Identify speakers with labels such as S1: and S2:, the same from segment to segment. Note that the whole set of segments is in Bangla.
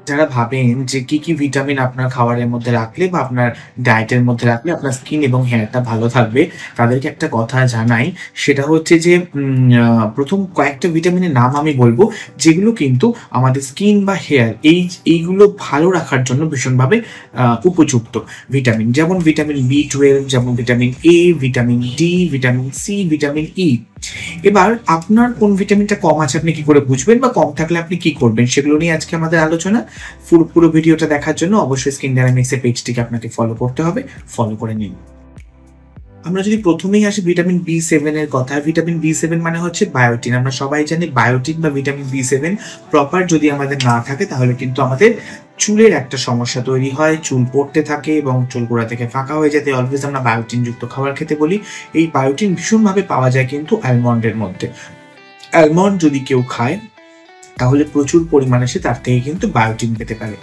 S1: যারা ভাবেন যে কি ভিটামিন আপনার খাবারের মধ্যে রাখলে বা আপনার ডায়েটের মধ্যে রাখলে আপনার স্কিন এবং হেয়ারটা ভালো থাকবে, তাদেরকে একটা কথা জানাই। সেটা হচ্ছে যে প্রথম কয়েকটা ভিটামিনের নাম আমি বলবো, যেগুলো কিন্তু আমাদের স্কিন বা হেয়ার এইগুলো ভালো রাখার জন্য ভীষণভাবে উপযুক্ত ভিটামিন। যেমন ভিটামিন B12, যেমন vitamin A, vitamin D, vitamin C, vitamin E. এবার আপনার কোন ভিটামিনটা কম আছে আপনি কি করে বুঝবেন, বা কম থাকলে আপনি কি করবেন, সেগুলো নিয়ে আজকে আমাদের আলোচনা। পুরো ভিডিওটা দেখার জন্য অবশ্যই স্কিন ডায়নামিক্স এর পেজটিকে আপনাকে ফলো করতে হবে, ফলো করে নিন। আমরা যদি প্রথমেই আসি ভিটামিন B7 এর কথা, ভিটামিন B7 মানে হচ্ছে বায়োটিন। আমরা সবাই জানি বায়োটিন বা ভিটামিন B7 প্রপার যদি আমাদের না থাকে তাহলে কিন্তু আমাদের চুলের একটা সমস্যা তৈরি হয়, চুল পড়তে থাকে এবং চুল গোড়া থেকে ফাঁকা হয়ে যেতে অলওয়েজ আমরা বায়োটিন যুক্ত খাবার খেতে বলি। এই বায়োটিন ভীষণভাবে পাওয়া যায় কিন্তু অ্যালমন্ডের মধ্যে। অ্যালমন্ড যদি কেউ খায় তাহলে প্রচুর পরিমাণে সে তার থেকে কিন্তু বায়োটিন পেতে পারে।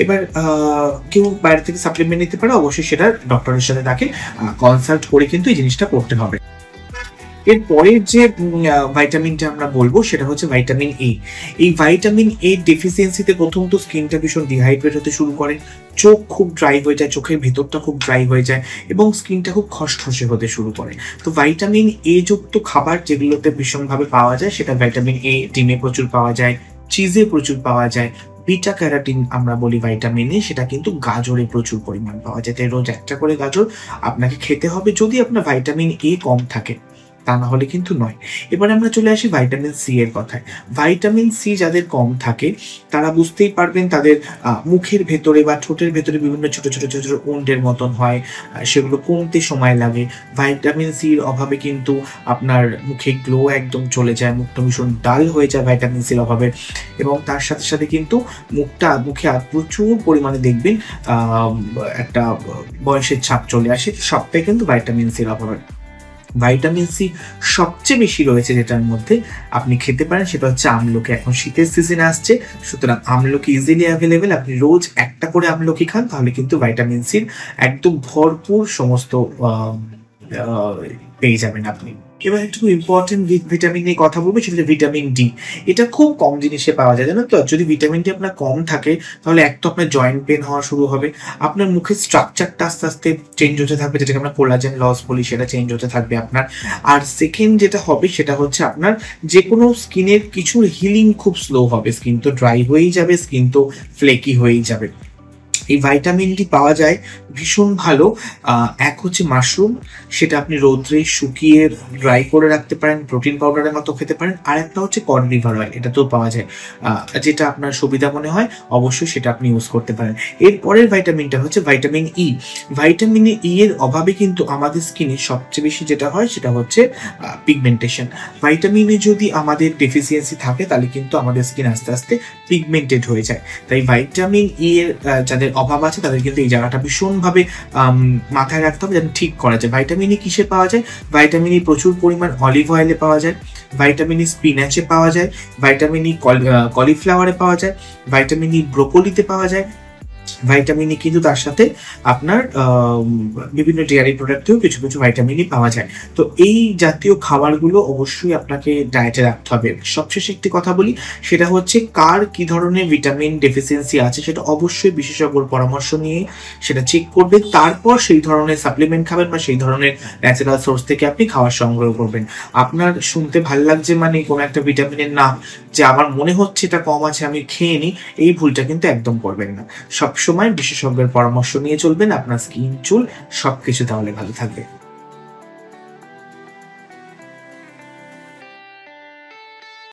S1: এবার কেউ বাইরে থেকে সাপ্লিমেন্ট নিতে পারে, অবশ্যই সেটা ডক্টরের সাথে তাকে কনসাল্ট করে কিন্তু এই জিনিসটা করতে হবে। এরপরের যে ভাইটামিনটা আমরা বলবো সেটা হচ্ছে ভাইটামিন এ। এই ভাইটামিন এ ডেফিসিয়েন্সিতে প্রথম তো স্কিনটা ভীষণ ডিহাইড্রেট হতে শুরু করে, চোখ খুব ড্রাই হয়ে যায়, চোখের ভেতরটা খুব ড্রাই হয়ে যায় এবং স্কিনটা খুব খসখসে হতে শুরু করে। তো ভাইটামিন এ যুক্ত খাবার যেগুলোতে ভীষণভাবে পাওয়া যায় সেটা ভাইটামিন এ ডিমে প্রচুর পাওয়া যায়, চিজে প্রচুর পাওয়া যায়। বিটা ক্যারোটিন আমরা বলি ভাইটামিন এ, সেটা কিন্তু গাজরে প্রচুর পরিমাণ পাওয়া যায়। তাই রোজ একটা করে গাজর আপনাকে খেতে হবে যদি আপনার ভাইটামিন এ কম থাকে, তা না হলে কিন্তু নয়। এবার আমরা চলে আসি ভাইটামিন সি এর কথায়। ভাইটামিন সি যাদের কম থাকে তারা বুঝতেই পারবেন তাদের মুখের ভেতরে বা ঠোঁটের ভেতরে বিভিন্ন ছোট ছোট ছোট ছোট উন্ডের মতন হয়, সেগুলো কমতে সময় লাগে। ভাইটামিন সির অভাবে কিন্তু আপনার মুখে গ্লো একদম চলে যায়, মুখটা ভীষণ ডাল হয়ে যায় ভাইটামিন সির অভাবে। এবং তার সাথে সাথে কিন্তু মুখে প্রচুর পরিমাণে দেখবেন একটা বয়সের ছাপ চলে আসে, সবটাই কিন্তু ভাইটামিন সির অভাবে। ভাইটামিন সি সবচেয়ে বেশি রয়েছে যেটার মধ্যে আপনি খেতে পারেন সেটা হচ্ছে আমলকি। এখন শীতের সিজনে আসছে, সুতরাং আমলকি ইজিলি অ্যাভেলেবেল। আপনি রোজ একটা করে আমলকি খান, তাহলে কিন্তু ভাইটামিন সির একদম ভরপুর সমস্ত পেয়ে যাবেন আপনি। এবার একটু ইম্পর্টেন্ট ভিটামিন নিয়ে কথা বলবো, সেটা ভিটামিন ডি। এটা খুব কম জিনিসে পাওয়া যায়, জানো তো। যদি ভিটামিন ডি আপনার কম থাকে তাহলে এক তো আপনার জয়েন্ট পেন হওয়া শুরু হবে, আপনার মুখের স্ট্রাকচারটা আস্তে আস্তে চেঞ্জ হতে থাকবে, যেটাকে আমরা কোলাজেন লস বলি, সেটা চেঞ্জ হতে থাকবে আপনার। আর সেকেন্ড যেটা হবে সেটা হচ্ছে আপনার যে কোনো স্কিনের কিছুর হিলিং খুব স্লো হবে, স্কিন তো ড্রাই হয়েই যাবে, স্কিন তো ফ্লেকি হয়েই যাবে। এই ভাইটামিন ডি পাওয়া যায় ভীষণ ভালো। এক হচ্ছে মাশরুম, সেটা আপনি রোদ্রে শুকিয়ে ড্রাই করে রাখতে পারেন, প্রোটিন পাউডারের মতো খেতে পারেন। আর একটা হচ্ছে কড লিভার অয়েল, এটাতেও পাওয়া যায়। যেটা আপনার সুবিধা মনে হয় অবশ্যই সেটা আপনি ইউজ করতে পারেন। এরপরের ভাইটামিনটা হচ্ছে ভাইটামিন ই। ভাইটামিন ই এর অভাবে কিন্তু আমাদের স্কিনে সবচেয়ে বেশি যেটা হয় সেটা হচ্ছে পিগমেন্টেশন। ভাইটামিনে যদি আমাদের ডেফিসিয়েন্সি থাকে তাহলে কিন্তু আমাদের স্কিন আস্তে আস্তে পিগমেন্টেড হয়ে যায়। তাই ভাইটামিন ই এর যাদের অভাব আছে তাদের কিন্তু এই জায়গাটা ভীষণভাবে মাথায় রাখতে হবে যেন ঠিক করা যায়। ভাইটামিন ই কিসে পাওয়া যায়? ভাইটামিন ই প্রচুর পরিমাণ অলিভ অয়েলে পাওয়া যায়, ভাইটামিন ই স্পিনাচে পাওয়া যায়, ভাইটামিন ই কলিফ্লাওয়ারে পাওয়া যায়, ভাইটামিন ই ব্রোকলিতে পাওয়া যায়। ভাইটামিন ই কিন্তু তার সাথে আপনার বিভিন্ন ডেয়ারি প্রোডাক্টেও কিছু কিছু ভাইটামিন ই পাওয়া যায়। তো এই জাতীয় খাবারগুলো অবশ্যই আপনাকে ডায়েটে রাখতে হবে। সবশেষে একটি কথা বলি, সেটা হচ্ছে কার কি ধরনের ভিটামিন ডেফিসিয়েন্সি আছে সেটা অবশ্যই বিশেষজ্ঞর পরামর্শ নিয়ে সেটা চেক করবে, তারপর সেই ধরনের সাপ্লিমেন্ট খাবেন বা সেই ধরনের ন্যাচারাল সোর্স থেকে আপনি খাওয়ার সংগ্রহ করবেন। আপনার শুনতে ভালো লাগছে মানে কোনো একটা ভিটামিনের নাম যে আমার মনে হচ্ছে এটা কম আছে আমি খেয়ে নিই, এই ভুলটা কিন্তু একদম করবেন না। সবসময় বিশেষজ্ঞের পরামর্শ নিয়ে চলবেন, আপনার স্কিন চুল সবকিছু তাহলে ভালো থাকবে।